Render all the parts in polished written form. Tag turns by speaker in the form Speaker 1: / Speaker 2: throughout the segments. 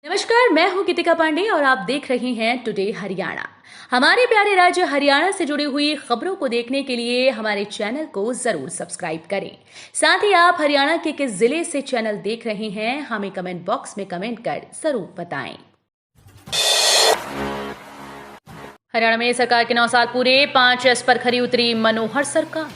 Speaker 1: नमस्कार, मैं हूं गीतिका पांडे और आप देख रहे हैं टुडे हरियाणा। हमारे प्यारे राज्य हरियाणा से जुड़ी हुई खबरों को देखने के लिए हमारे चैनल को जरूर सब्सक्राइब करें। साथ ही आप हरियाणा के किस जिले से चैनल देख रहे हैं हमें कमेंट बॉक्स में कमेंट कर जरूर बताएं। हरियाणा में सरकार के 9 साल पूरे, 5S पर खरी उतरी मनोहर सरकार।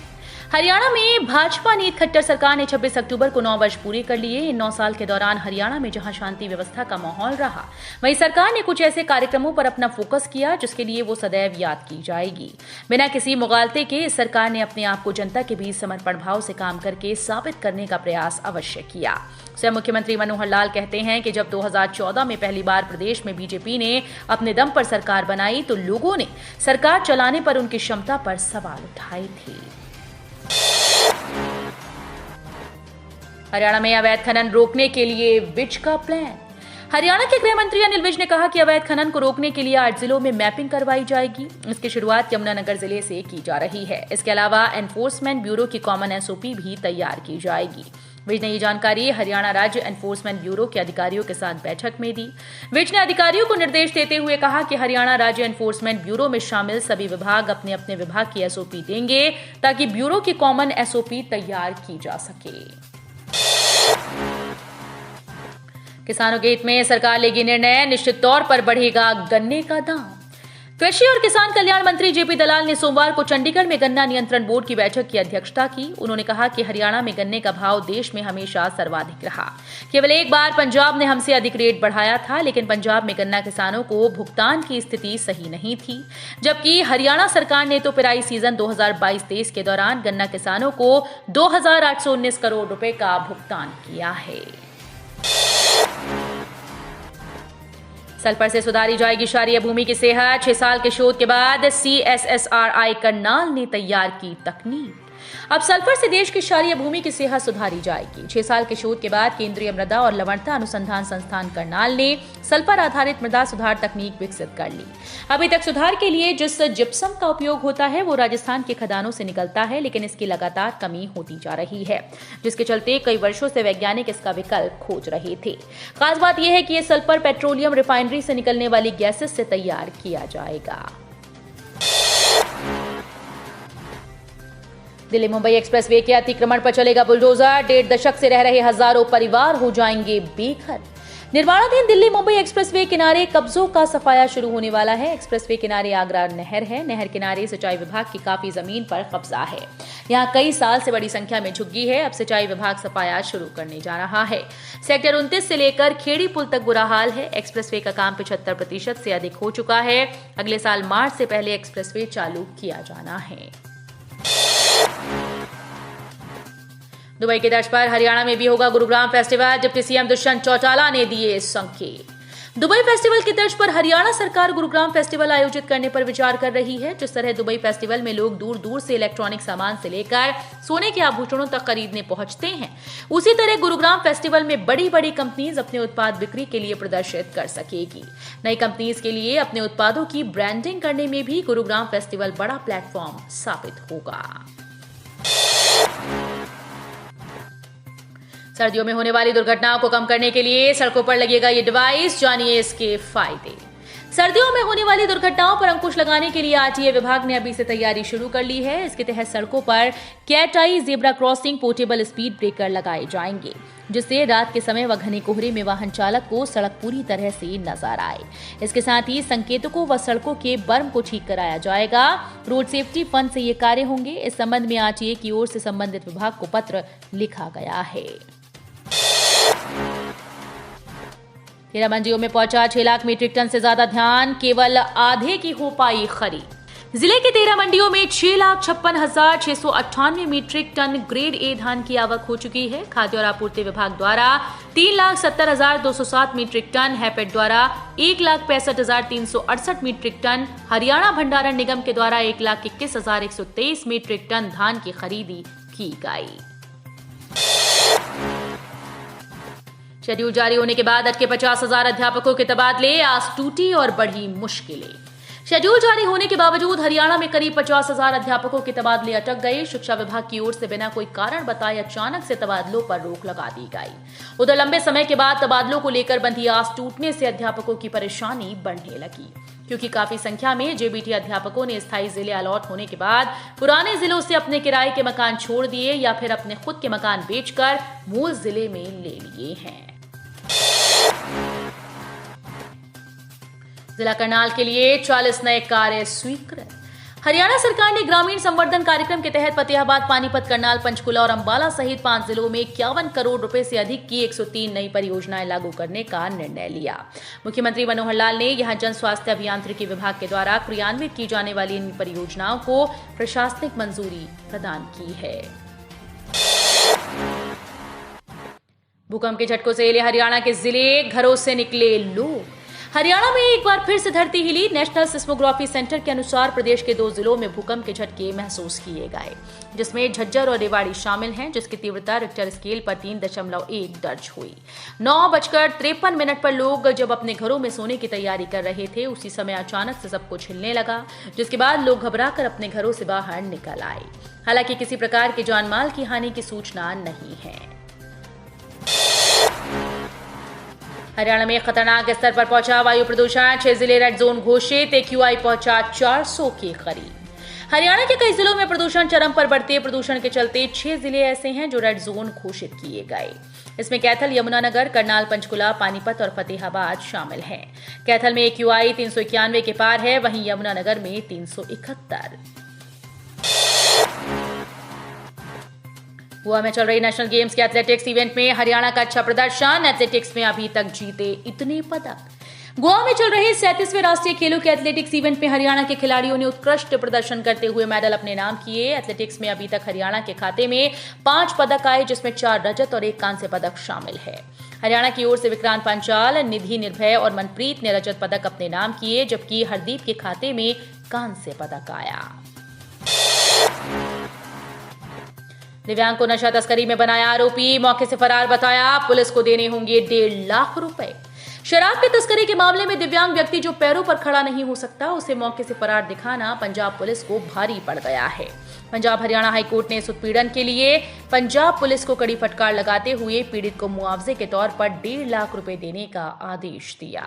Speaker 1: हरियाणा में भाजपा नीत खट्टर सरकार ने 26 अक्टूबर को 9 वर्ष पूरे कर लिए। इन 9 साल के दौरान हरियाणा में जहां शांति व्यवस्था का माहौल रहा, वहीं सरकार ने कुछ ऐसे कार्यक्रमों पर अपना फोकस किया जिसके लिए वो सदैव याद की जाएगी। बिना किसी मुगालते के इस सरकार ने अपने आप को जनता के बीच समर्पण भाव से काम करके साबित करने का प्रयास अवश्य किया। स्वयं मुख्यमंत्री मनोहर लाल कहते हैं कि जब 2014 में पहली बार प्रदेश में बीजेपी ने अपने दम पर सरकार बनाई तो लोगों ने सरकार चलाने पर उनकी क्षमता पर सवाल उठाए थे। हरियाणा में अवैध खनन रोकने के लिए विज का प्लान। हरियाणा के गृह मंत्री अनिल विज ने कहा कि अवैध खनन को रोकने के लिए 8 जिलों में मैपिंग करवाई जाएगी। इसकी शुरुआत यमुनानगर जिले से की जा रही है। इसके अलावा एनफोर्समेंट ब्यूरो की कॉमन एसओपी भी तैयार की जाएगी। विज ने ये जानकारी हरियाणा राज्य एनफोर्समेंट ब्यूरो के अधिकारियों के साथ बैठक में दी। विज ने अधिकारियों को निर्देश देते हुए कहा कि हरियाणा राज्य एनफोर्समेंट ब्यूरो में शामिल सभी विभाग अपने अपने विभाग की एसओपी देंगे ताकि ब्यूरो की कॉमन एसओपी तैयार की जा सके। किसानों के हित में सरकार लेगी निर्णय, निश्चित तौर पर बढ़ेगा गन्ने का दाम। कृषि और किसान कल्याण मंत्री जेपी दलाल ने सोमवार को चंडीगढ़ में गन्ना नियंत्रण बोर्ड की बैठक की अध्यक्षता की। उन्होंने कहा कि हरियाणा में गन्ने का भाव देश में हमेशा सर्वाधिक रहा। केवल एक बार पंजाब ने हमसे अधिक रेट बढ़ाया था, लेकिन पंजाब में गन्ना किसानों को भुगतान की स्थिति सही नहीं थी, जबकि हरियाणा सरकार ने तो पिराई सीजन 2022-23 के दौरान गन्ना किसानों को 2,819 करोड़ रुपए का भुगतान किया है। सल्फर से सुधारी जाएगी क्षारीय भूमि की सेहत। 6 साल के शोध के बाद CSSRI करनाल ने तैयार की तकनीक। अब सल्फर से देश की क्षारीय भूमि की सेहत सुधारी जाएगी। 6 साल के शोध के बाद केंद्रीय मृदा और लवणता अनुसंधान संस्थान करनाल ने सल्फर आधारित मृदा सुधार तकनीक विकसित कर ली। अभी तक सुधार के लिए जिस जिप्सम का उपयोग होता है वो राजस्थान के खदानों से निकलता है, लेकिन इसकी लगातार कमी होती जा रही है, जिसके चलते कई वर्षों से वैज्ञानिक इसका विकल्प खोज रहे थे। खास बात यह है कि यह सल्फर पेट्रोलियम रिफाइनरी से निकलने वाली गैसेस से तैयार किया जाएगा। दिल्ली मुंबई एक्सप्रेसवे के अतिक्रमण पर चलेगा बुलडोजर। 1.5 दशक से रह रहे हजारों परिवार हो जाएंगे बेघर। निर्माणाधीन दिल्ली मुंबई एक्सप्रेसवे किनारे कब्जों का सफाया शुरू होने वाला है। एक्सप्रेसवे किनारे आगरा नहर है। नहर किनारे सिंचाई विभाग की काफी जमीन पर कब्जा है। यहाँ कई साल से बड़ी संख्या में झुग्गी है। अब सिंचाई विभाग सफाया शुरू करने जा रहा है। सेक्टर 29 से लेकर खेड़ी पुल तक बुरा हाल है। एक्सप्रेसवे का काम 75% से अधिक हो चुका है। अगले साल मार्च से पहले एक्सप्रेसवे चालू किया जाना है। दुबई की तर्ज पर हरियाणा में भी होगा Gurugram festival. Deputy CM Dushyant Chautala ने दिए संकेत। दुबई फेस्टिवल की तर्ज पर हरियाणा सरकार गुरुग्राम फेस्टिवल आयोजित करने पर विचार कर रही है। जिस तरह दुबई फेस्टिवल में लोग दूर दूर से इलेक्ट्रॉनिक सामान से लेकर सोने के आभूषणों तक खरीदने पहुंचते हैं, उसी तरह गुरुग्राम फेस्टिवल में बड़ी बड़ी कंपनीज अपने उत्पाद बिक्री के लिए प्रदर्शित कर सकेगी। नई कंपनीज के लिए अपने उत्पादों की ब्रांडिंग करने में भी गुरुग्राम फेस्टिवल बड़ा प्लेटफॉर्म साबित होगा। सर्दियों में होने वाली दुर्घटनाओं को कम करने के लिए सड़कों पर लगेगा ये डिवाइस। जानिए इसके फायदे। सर्दियों में होने वाली दुर्घटनाओं पर अंकुश लगाने के लिए आरटीए विभाग ने अभी से तैयारी शुरू कर ली है। इसके तहत सड़कों पर cat eye, zebra crossing, portable speed breaker लगाए जाएंगे, जिससे रात के समय व घने कोहरे में वाहन चालक को सड़क पूरी तरह से नजर आए। इसके साथ ही संकेतकों व सड़कों के बर्म को ठीक कराया जाएगा। रोड सेफ्टी फंड से ये कार्य होंगे। इस संबंध में आरटीए की ओर से संबंधित विभाग को पत्र लिखा गया है। 13 मंडियों में पहुंचा 6 लाख मीट्रिक टन से ज्यादा धान, केवल आधे की हो पाई खरीद। जिले के 13 मंडियों में 6,56,698 मीट्रिक टन ग्रेड ए धान की आवक हो चुकी है। खाद्य और आपूर्ति विभाग द्वारा 3,70,207 मीट्रिक टन, हैपेड द्वारा 1,65,368 मीट्रिक टन, हरियाणा भंडारण निगम के द्वारा 1,21,123 मीट्रिक टन धान की खरीदी की गई। शेड्यूल जारी होने के बाद अटके 50,000 अध्यापकों के तबादले, आज टूटी और बढ़ी मुश्किलें। शेड्यूल जारी होने के बावजूद हरियाणा में करीब 50,000 अध्यापकों के तबादले अटक गए। शिक्षा विभाग की ओर से बिना कोई कारण बताए अचानक से तबादलों पर रोक लगा दी गई। उधर लंबे समय के बाद तबादलों को लेकर बंधी आस टूटने से अध्यापकों की परेशानी बढ़ने लगी, क्योंकि काफी संख्या में जेबीटी अध्यापकों ने स्थायी जिले अलॉट होने के बाद पुराने जिलों से अपने किराए के मकान छोड़ दिए या फिर अपने खुद के मकान बेचकर मूल जिले में ले लिए हैं। जिला करनाल के लिए 40 नए कार्य स्वीकृत। हरियाणा सरकार ने ग्रामीण संवर्धन कार्यक्रम के तहत फतेहाबाद, पानीपत, करनाल, पंचकुला और अंबाला सहित 5 जिलों में 51 करोड़ रुपए से अधिक की 103 नई परियोजनाएं लागू करने का निर्णय लिया। मुख्यमंत्री मनोहर लाल ने यहां जन स्वास्थ्य अभियांत्रिकी विभाग के द्वारा क्रियान्वित की जाने वाली इन परियोजनाओं को प्रशासनिक मंजूरी प्रदान की है। भूकंप के झटकों से हिले हरियाणा के जिले, घरों से निकले लोग। हरियाणा में एक बार फिर से धरती हिली। नेशनल सिस्मोग्राफी सेंटर के अनुसार प्रदेश के 2 जिलों में भूकंप के झटके महसूस किए गए, जिसमें झज्जर और रेवाड़ी शामिल हैं, जिसकी तीव्रता रिक्टर स्केल पर 3.1 दर्ज हुई। 9:53 पर लोग जब अपने घरों में सोने की तैयारी कर रहे थे, उसी समय अचानक से सब कुछ हिलने लगा, जिसके बाद लोग घबराकर अपने घरों से बाहर निकल आए। हालांकि किसी प्रकार की जानमाल की हानि की सूचना नहीं है। हरियाणा में खतरनाक स्तर पर पहुंचा वायु प्रदूषण। 6 जिले रेड जोन घोषित। AQI पहुंचा 400 के करीब। हरियाणा के कई जिलों में प्रदूषण चरम पर बढ़ते प्रदूषण के चलते 6 जिले ऐसे हैं जो रेड जोन घोषित किए गए। इसमें कैथल, यमुनानगर, करनाल, पंचकुला, पानीपत और फतेहाबाद शामिल हैं। कैथल में AQI 391 के पार है, वहीं यमुनानगर में 371। गोवा में चल रही नेशनल गेम्स के एथलेटिक्स इवेंट में हरियाणा का अच्छा प्रदर्शन। एथलेटिक्स में अभी तक जीते इतने पदक। गोवा में चल रहे 37वें राष्ट्रीय खेलों के एथलेटिक्स इवेंट में हरियाणा के खिलाड़ियों ने उत्कृष्ट प्रदर्शन करते हुए मेडल अपने नाम किए। एथलेटिक्स में अभी तक हरियाणा के खाते में 5 पदक आए, जिसमें 4 रजत और 1 कांस्य पदक शामिल है। हरियाणा की ओर से विक्रांत पांचाल, निधि निर्भय और मनप्रीत ने रजत पदक अपने नाम किए, जबकि हरदीप के खाते में कांस्य पदक आया। दिव्यांग को नशा तस्करी में बनाया आरोपी, मौके से फरार बताया। पुलिस को देने होंगे 1.5 लाख रुपए। शराब की तस्करी के मामले में दिव्यांग व्यक्ति जो पैरों पर खड़ा नहीं हो सकता, उसे मौके से फरार दिखाना पंजाब पुलिस को भारी पड़ गया है। पंजाब हरियाणा हाईकोर्ट ने इस उत्पीड़न के लिए पंजाब पुलिस को कड़ी फटकार लगाते हुए पीड़ित को मुआवजे के तौर पर 1.5 लाख रुपए देने का आदेश दिया।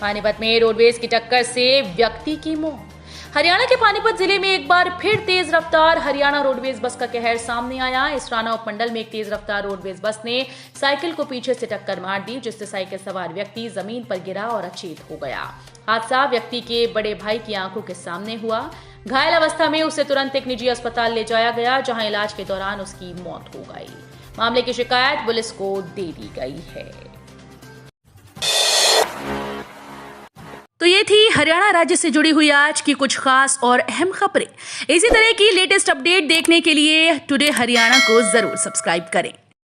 Speaker 1: पानीपत में रोडवेज की टक्कर से व्यक्ति की मौत। हरियाणा के पानीपत जिले में एक बार फिर तेज रफ्तार हरियाणा रोडवेज बस का कहर सामने आया। इसराना उपमंडल में एक तेज रफ्तार रोडवेज बस ने साइकिल को पीछे से टक्कर मार दी, जिससे साइकिल सवार व्यक्ति जमीन पर गिरा और अचेत हो गया। हादसा व्यक्ति के बड़े भाई की आंखों के सामने हुआ। घायल अवस्था में उसे तुरंत एक निजी अस्पताल ले जाया गया, जहां इलाज के दौरान उसकी मौत हो गई। मामले की शिकायत पुलिस को दे दी गई है। तो ये थी हरियाणा राज्य से जुड़ी हुई आज की कुछ खास और अहम खबरें। इसी तरह की लेटेस्ट अपडेट देखने के लिए टुडे हरियाणा को जरूर सब्सक्राइब करें।